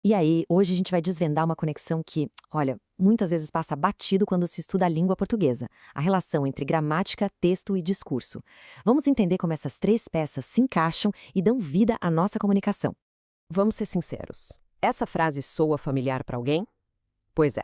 E aí, hoje a gente vai desvendar uma conexão que, olha, muitas vezes passa batido quando se estuda a língua portuguesa, a relação entre gramática, texto e discurso. Vamos entender como essas três peças se encaixam e dão vida à nossa comunicação. Vamos ser sinceros. Essa frase soa familiar para alguém? Pois é.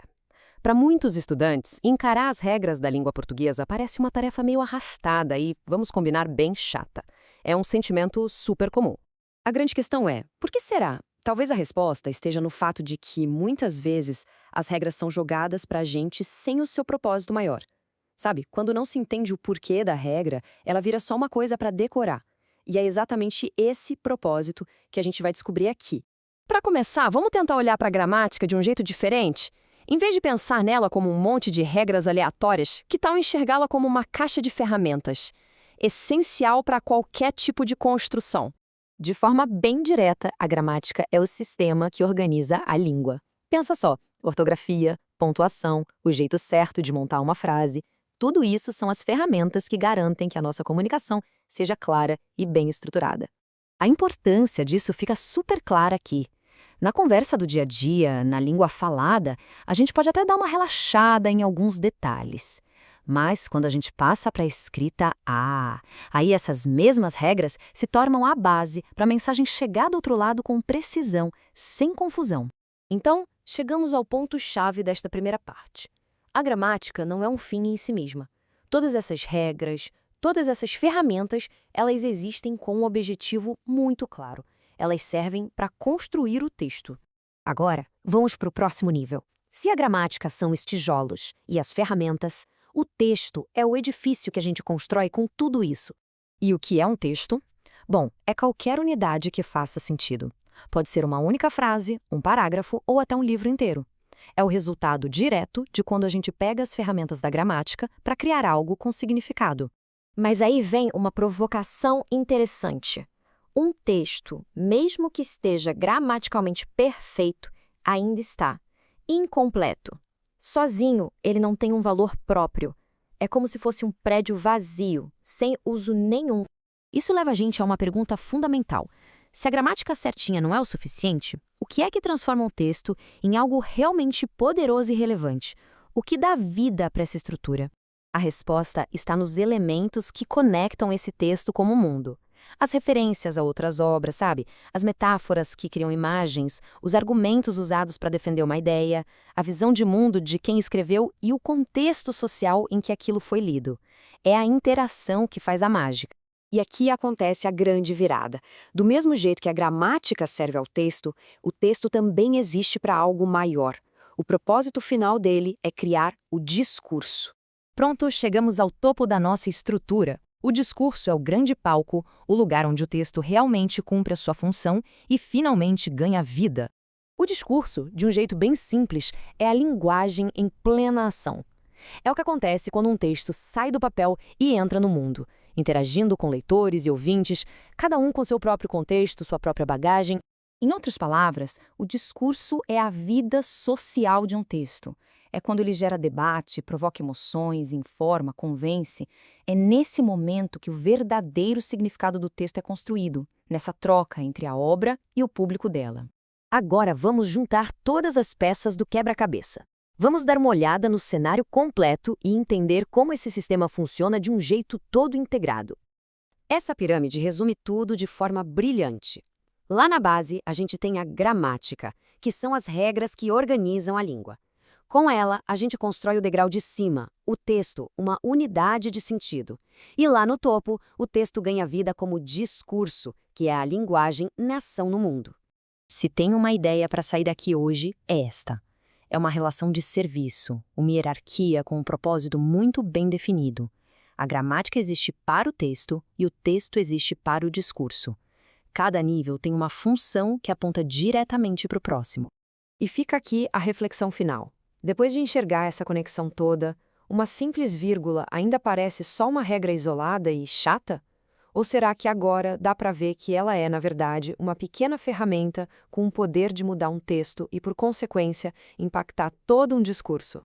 Para muitos estudantes, encarar as regras da língua portuguesa parece uma tarefa meio arrastada e, vamos combinar, bem chata. É um sentimento super comum. A grande questão é, por que será? Talvez a resposta esteja no fato de que, muitas vezes, as regras são jogadas para a gente sem o seu propósito maior. Sabe, quando não se entende o porquê da regra, ela vira só uma coisa para decorar. E é exatamente esse propósito que a gente vai descobrir aqui. Para começar, vamos tentar olhar para a gramática de um jeito diferente? Em vez de pensar nela como um monte de regras aleatórias, que tal enxergá-la como uma caixa de ferramentas, essencial para qualquer tipo de construção? De forma bem direta, a gramática é o sistema que organiza a língua. Pensa só, ortografia, pontuação, o jeito certo de montar uma frase, tudo isso são as ferramentas que garantem que a nossa comunicação seja clara e bem estruturada. A importância disso fica super clara aqui. Na conversa do dia a dia, na língua falada, a gente pode até dar uma relaxada em alguns detalhes. Mas quando a gente passa para a escrita, aí essas mesmas regras se tornam a base para a mensagem chegar do outro lado com precisão, sem confusão. Então, chegamos ao ponto-chave desta primeira parte. A gramática não é um fim em si mesma. Todas essas regras, todas essas ferramentas, elas existem com um objetivo muito claro. Elas servem para construir o texto. Agora, vamos para o próximo nível. Se a gramática são os tijolos e as ferramentas, o texto é o edifício que a gente constrói com tudo isso. E o que é um texto? Bom, é qualquer unidade que faça sentido. Pode ser uma única frase, um parágrafo ou até um livro inteiro. É o resultado direto de quando a gente pega as ferramentas da gramática para criar algo com significado. Mas aí vem uma provocação interessante. Um texto, mesmo que esteja gramaticalmente perfeito, ainda está incompleto. Sozinho, ele não tem um valor próprio. É como se fosse um prédio vazio, sem uso nenhum. Isso leva a gente a uma pergunta fundamental. Se a gramática certinha não é o suficiente, o que é que transforma um texto em algo realmente poderoso e relevante? O que dá vida para essa estrutura? A resposta está nos elementos que conectam esse texto como o mundo. As referências a outras obras, sabe? As metáforas que criam imagens, os argumentos usados para defender uma ideia, a visão de mundo de quem escreveu e o contexto social em que aquilo foi lido. É a interação que faz a mágica. E aqui acontece a grande virada. Do mesmo jeito que a gramática serve ao texto, o texto também existe para algo maior. O propósito final dele é criar o discurso. Pronto, chegamos ao topo da nossa estrutura. O discurso é o grande palco, o lugar onde o texto realmente cumpre a sua função e finalmente ganha vida. O discurso, de um jeito bem simples, é a linguagem em plena ação. É o que acontece quando um texto sai do papel e entra no mundo, interagindo com leitores e ouvintes, cada um com seu próprio contexto, sua própria bagagem. Em outras palavras, o discurso é a vida social de um texto. É quando ele gera debate, provoca emoções, informa, convence. É nesse momento que o verdadeiro significado do texto é construído, nessa troca entre a obra e o público dela. Agora vamos juntar todas as peças do quebra-cabeça. Vamos dar uma olhada no cenário completo e entender como esse sistema funciona de um jeito todo integrado. Essa pirâmide resume tudo de forma brilhante. Lá na base, a gente tem a gramática, que são as regras que organizam a língua. Com ela, a gente constrói o degrau de cima, o texto, uma unidade de sentido. E lá no topo, o texto ganha vida como discurso, que é a linguagem em ação no mundo. Se tem uma ideia para sair daqui hoje, é esta. É uma relação de serviço, uma hierarquia com um propósito muito bem definido. A gramática existe para o texto e o texto existe para o discurso. Cada nível tem uma função que aponta diretamente para o próximo. E fica aqui a reflexão final. Depois de enxergar essa conexão toda, uma simples vírgula ainda parece só uma regra isolada e chata? Ou será que agora dá para ver que ela é, na verdade, uma pequena ferramenta com o poder de mudar um texto e, por consequência, impactar todo um discurso?